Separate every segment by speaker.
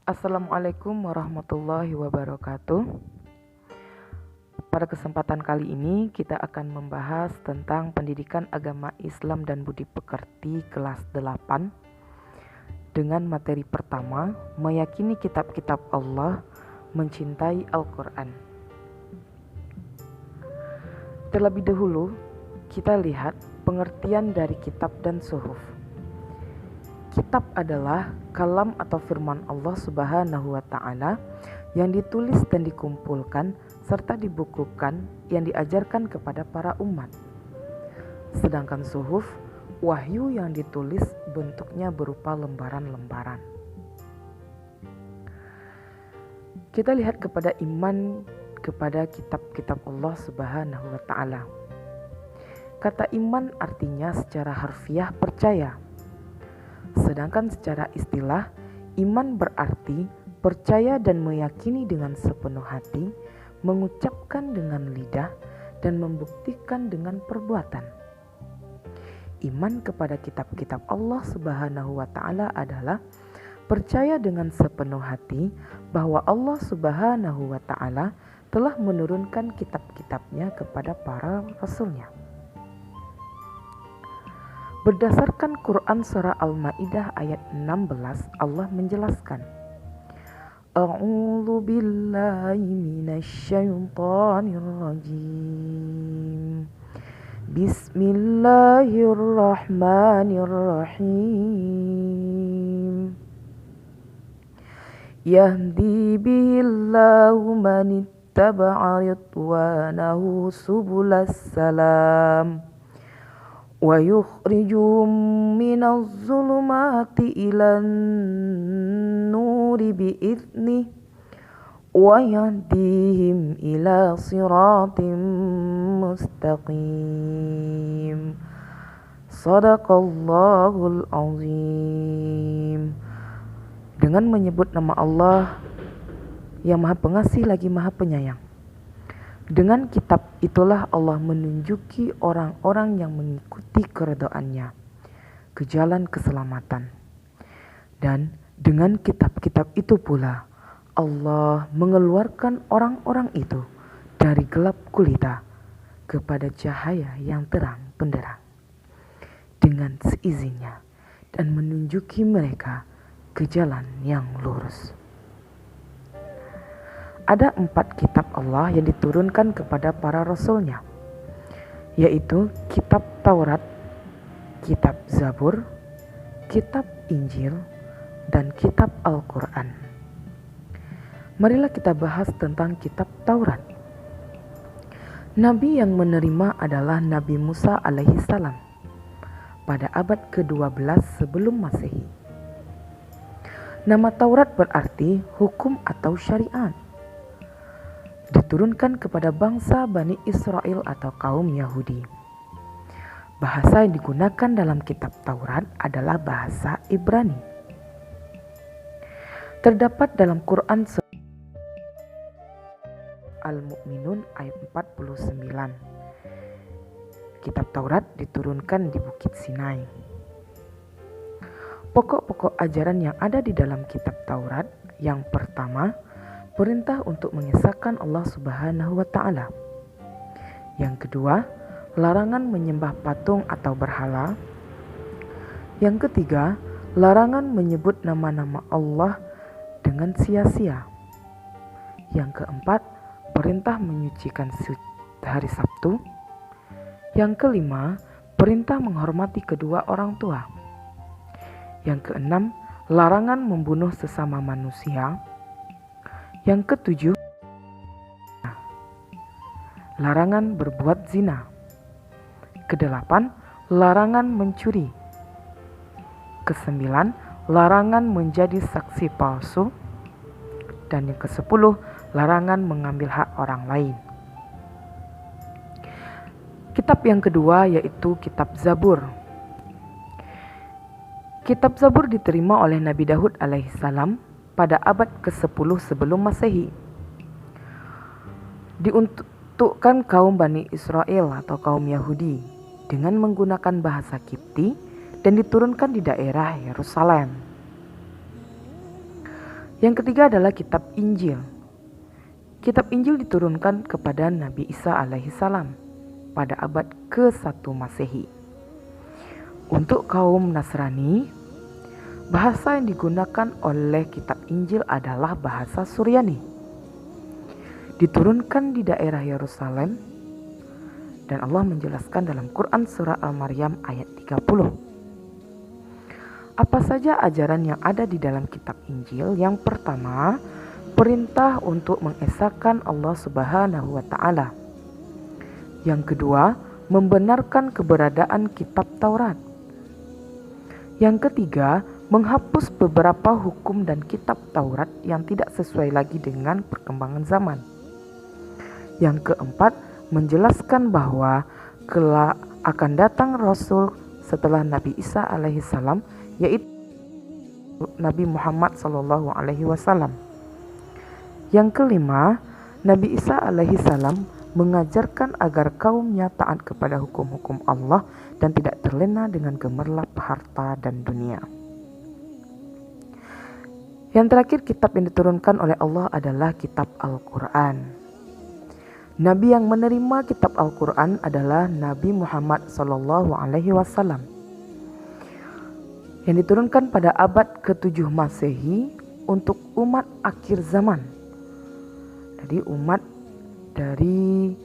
Speaker 1: Assalamualaikum warahmatullahi wabarakatuh. Pada kesempatan kali ini kita akan membahas tentang pendidikan agama Islam dan budi pekerti kelas 8 dengan materi pertama, meyakini kitab-kitab Allah, mencintai Al-Quran. Terlebih dahulu kita lihat pengertian dari kitab dan suhuf. Kitab adalah kalam atau firman Allah Subhanahu wa Ta'ala yang ditulis dan dikumpulkan serta dibukukan yang diajarkan kepada para umat. Sedangkan suhuf, wahyu yang ditulis bentuknya berupa lembaran-lembaran. Kita lihat kepada iman kepada kitab-kitab Allah Subhanahu wa Ta'ala. Kata iman artinya secara harfiah percaya. Sedangkan secara istilah, iman berarti percaya dan meyakini dengan sepenuh hati, mengucapkan dengan lidah, dan membuktikan dengan perbuatan. Iman kepada kitab-kitab Allah Subhanahu wa Ta'ala adalah percaya dengan sepenuh hati bahwa Allah Subhanahu wa Ta'ala telah menurunkan kitab-kitabnya kepada para rasulnya. Berdasarkan Quran surah Al-Maidah ayat 16, Allah menjelaskan, A'udzu billahi minasyaitonir rajim. Bismillahirrahmanirrahim. Yahdi bihillahu man ittaba'a ridwanahu subulas salam. Wa yukhrijuhum minaz zulumati ilan nuri bi'idnih wa yahdihim ila siratim mustaqim. Sadaqallahul azim. Dengan menyebut nama Allah yang Maha Pengasih lagi Maha Penyayang. Dengan kitab itulah Allah menunjuki orang-orang yang mengikuti keridhaannya ke jalan keselamatan. Dan dengan kitab-kitab itu pula Allah mengeluarkan orang-orang itu dari gelap gulita kepada cahaya yang terang benderang dengan seizinnya dan menunjuki mereka ke jalan yang lurus. Ada 4 kitab Allah yang diturunkan kepada para rasulnya, yaitu kitab Taurat, kitab Zabur, kitab Injil, dan kitab Al-Quran. Marilah kita bahas tentang kitab Taurat. Nabi yang menerima adalah Nabi Musa alaihi salam pada abad ke-12 sebelum Masehi. Nama Taurat berarti hukum atau syariat. Diturunkan kepada bangsa Bani Israel atau kaum Yahudi. Bahasa yang digunakan dalam kitab Taurat adalah bahasa Ibrani. Terdapat dalam Quran Al-Mu'minun ayat 49. Kitab Taurat diturunkan di Bukit Sinai. Pokok-pokok ajaran yang ada di dalam kitab Taurat, yang pertama, perintah untuk mengesahkan Allah Subhanahu wa Ta'ala. Yang kedua, larangan menyembah patung atau berhala. Yang ketiga, larangan menyebut nama-nama Allah dengan sia-sia. Yang keempat, perintah menyucikan hari Sabtu. Yang kelima, perintah menghormati kedua orang tua. Yang keenam, larangan membunuh sesama manusia. Yang ketujuh, larangan berbuat zina. Kedelapan, larangan mencuri. Kesembilan, larangan menjadi saksi palsu. Dan yang ke-10, larangan mengambil hak orang lain. Kitab yang kedua yaitu kitab Zabur. Kitab Zabur diterima oleh Nabi Daud alaihissalam pada abad ke-10 sebelum Masehi. Diuntukkan kaum Bani Israel atau kaum Yahudi dengan menggunakan bahasa Kipti dan diturunkan di daerah Yerusalem. Yang ketiga adalah kitab Injil. Kitab Injil diturunkan kepada Nabi Isa alaihissalam pada abad ke-1 Masehi. Untuk kaum Nasrani, bahasa yang digunakan oleh kitab Injil adalah bahasa Suryani. Diturunkan di daerah Yerusalem, dan Allah menjelaskan dalam Quran surah Al-Maryam ayat 30. Apa saja ajaran yang ada di dalam kitab Injil? Yang pertama, perintah untuk mengesahkan Allah Subhanahu wa Ta'ala. Yang kedua, membenarkan keberadaan kitab Taurat. Yang ketiga, menghapus beberapa hukum dan kitab Taurat yang tidak sesuai lagi dengan perkembangan zaman. Yang keempat, menjelaskan bahwa kelak akan datang Rasul setelah Nabi Isa alaihissalam, yaitu Nabi Muhammad SAW. Yang kelima, Nabi Isa alaihissalam mengajarkan agar kaumnya taat kepada hukum-hukum Allah dan tidak terlena dengan gemerlap harta dan dunia. Yang terakhir, kitab yang diturunkan oleh Allah adalah kitab Al-Quran. Nabi yang menerima kitab Al-Quran adalah Nabi Muhammad SAW, yang diturunkan pada abad ke-7 Masehi untuk umat akhir zaman. Jadi dari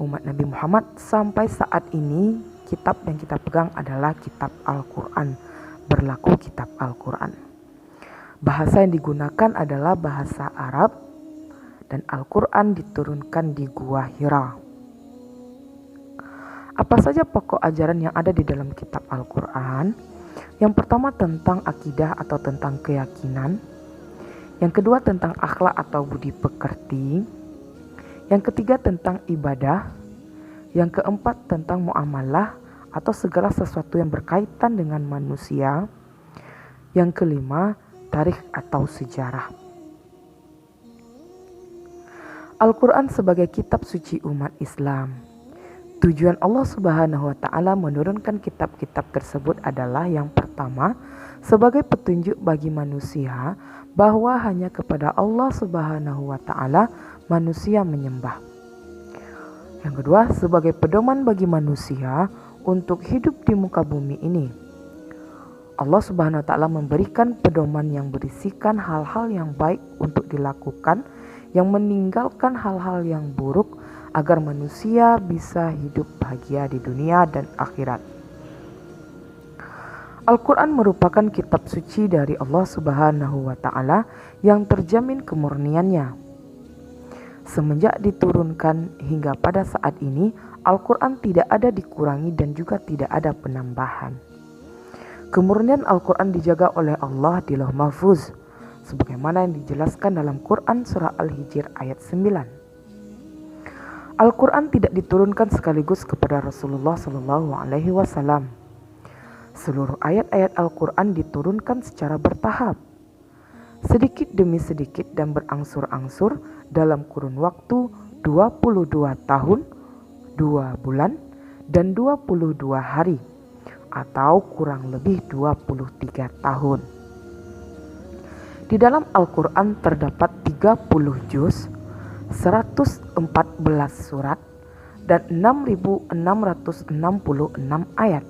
Speaker 1: umat Nabi Muhammad sampai saat ini, kitab yang kita pegang adalah kitab Al-Quran, berlaku kitab Al-Quran. Bahasa yang digunakan adalah bahasa Arab, dan Al-Quran diturunkan di Gua Hira. Apa saja pokok ajaran yang ada di dalam kitab Al-Quran? Yang pertama tentang akidah atau tentang keyakinan. Yang kedua tentang akhlak atau budi pekerti. Yang ketiga tentang ibadah. Yang keempat tentang muamalah atau segala sesuatu yang berkaitan dengan manusia. Yang kelima, tarikh atau sejarah. Al-Quran sebagai kitab suci umat Islam. Tujuan Allah Subhanahu wa Ta'ala menurunkan kitab-kitab tersebut adalah yang pertama, sebagai petunjuk bagi manusia bahwa hanya kepada Allah Subhanahu wa Ta'ala manusia menyembah. Yang kedua, sebagai pedoman bagi manusia untuk hidup di muka bumi ini. Allah Subhanahu wa Ta'ala memberikan pedoman yang berisikan hal-hal yang baik untuk dilakukan, yang meninggalkan hal-hal yang buruk, agar manusia bisa hidup bahagia di dunia dan akhirat. Al-Quran merupakan kitab suci dari Allah Subhanahu wa Ta'ala yang terjamin kemurniannya. Semenjak diturunkan hingga pada saat ini, Al-Quran tidak ada dikurangi dan juga tidak ada penambahan. Kemurnian Al-Quran dijaga oleh Allah di Lauh Mahfuz, sebagaimana yang dijelaskan dalam Quran surah Al-Hijr ayat 9. Al-Quran tidak diturunkan sekaligus kepada Rasulullah SAW. Seluruh ayat-ayat Al-Quran diturunkan secara bertahap, sedikit demi sedikit dan berangsur-angsur dalam kurun waktu 22 tahun, 2 bulan, dan 22 hari, atau kurang lebih 23 tahun. Di dalam Al-Quran terdapat 30 juz, 114 surat, dan 6.666 ayat.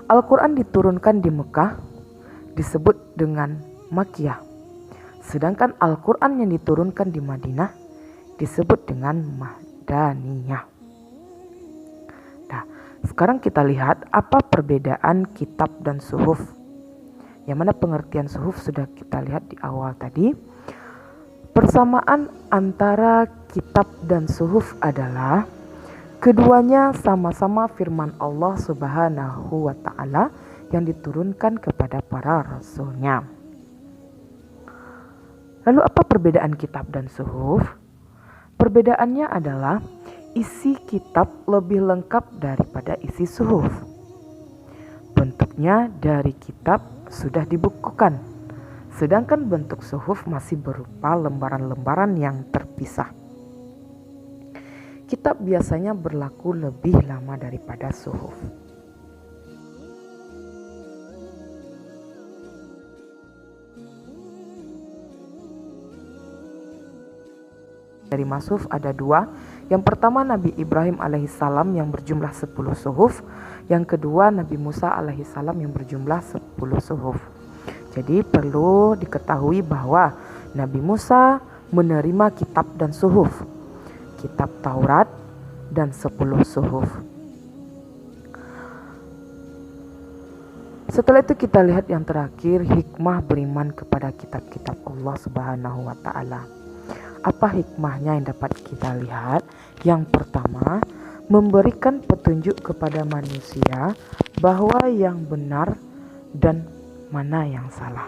Speaker 1: Al-Quran diturunkan di Mekah disebut dengan Makkiyah, sedangkan Al-Quran yang diturunkan di Madinah disebut dengan Madaniyah. Nah, sekarang kita lihat apa perbedaan kitab dan suhuf. Yang mana pengertian suhuf sudah kita lihat di awal tadi. Persamaan antara kitab dan suhuf adalah keduanya sama-sama firman Allah Subhanahu wa Ta'ala yang diturunkan kepada para rasulnya. Lalu apa perbedaan kitab dan suhuf? Perbedaannya adalah isi kitab lebih lengkap daripada isi suhuf. Bentuknya dari kitab sudah dibukukan, sedangkan bentuk suhuf masih berupa lembaran-lembaran yang terpisah. Kitab biasanya berlaku lebih lama daripada suhuf. Dari mashuf ada dua. Yang pertama Nabi Ibrahim alaihissalam yang berjumlah 10 suhuf. Yang kedua Nabi Musa alaihissalam yang berjumlah 10 suhuf. Jadi perlu diketahui bahwa Nabi Musa menerima kitab dan suhuf. Kitab Taurat dan 10 suhuf. Setelah itu kita lihat yang terakhir, hikmah beriman kepada kitab-kitab Allah Subhanahu wa taala. Apa hikmahnya yang dapat kita lihat? Yang pertama, memberikan petunjuk kepada manusia bahwa yang benar dan mana yang salah.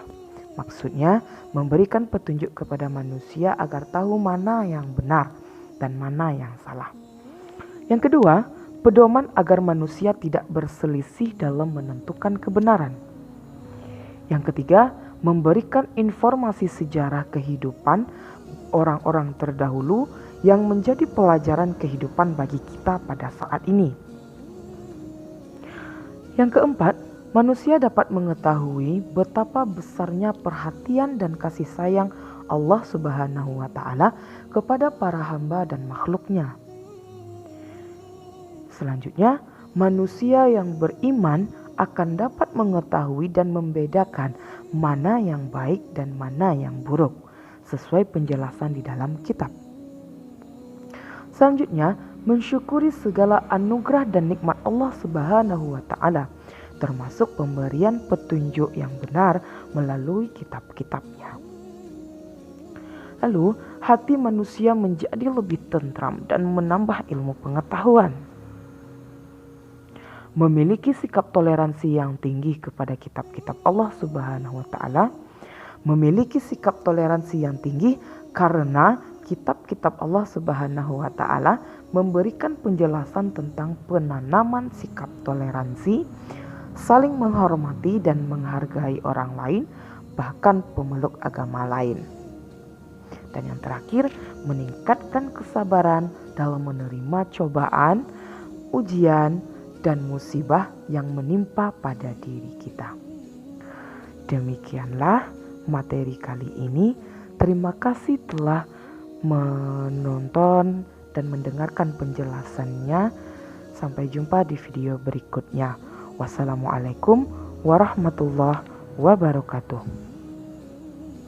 Speaker 1: Maksudnya, memberikan petunjuk kepada manusia agar tahu mana yang benar dan mana yang salah. Yang kedua, pedoman agar manusia tidak berselisih dalam menentukan kebenaran. Yang ketiga, memberikan informasi sejarah kehidupan orang-orang terdahulu yang menjadi pelajaran kehidupan bagi kita pada saat ini. Yang keempat, manusia dapat mengetahui betapa besarnya perhatian dan kasih sayang Allah Subhanahu wa taala kepada para hamba dan makhluknya. Selanjutnya, manusia yang beriman akan dapat mengetahui dan membedakan mana yang baik dan mana yang buruk, sesuai penjelasan di dalam kitab. Selanjutnya, mensyukuri segala anugerah dan nikmat Allah Subhanahu wa taala, termasuk pemberian petunjuk yang benar melalui kitab-kitabnya. Lalu, hati manusia menjadi lebih tentram dan menambah ilmu pengetahuan. Memiliki sikap toleransi yang tinggi kepada kitab-kitab Allah Subhanahu wa taala, memiliki sikap toleransi yang tinggi karena kitab-kitab Allah Subhanahu wa taala memberikan penjelasan tentang penanaman sikap toleransi, saling menghormati dan menghargai orang lain, bahkan pemeluk agama lain. Dan yang terakhir, meningkatkan kesabaran dalam menerima cobaan, ujian, dan musibah yang menimpa pada diri kita. Demikianlah materi kali ini. Terima kasih telah menonton dan mendengarkan penjelasannya. Sampai jumpa di video berikutnya. Wassalamualaikum warahmatullahi wabarakatuh.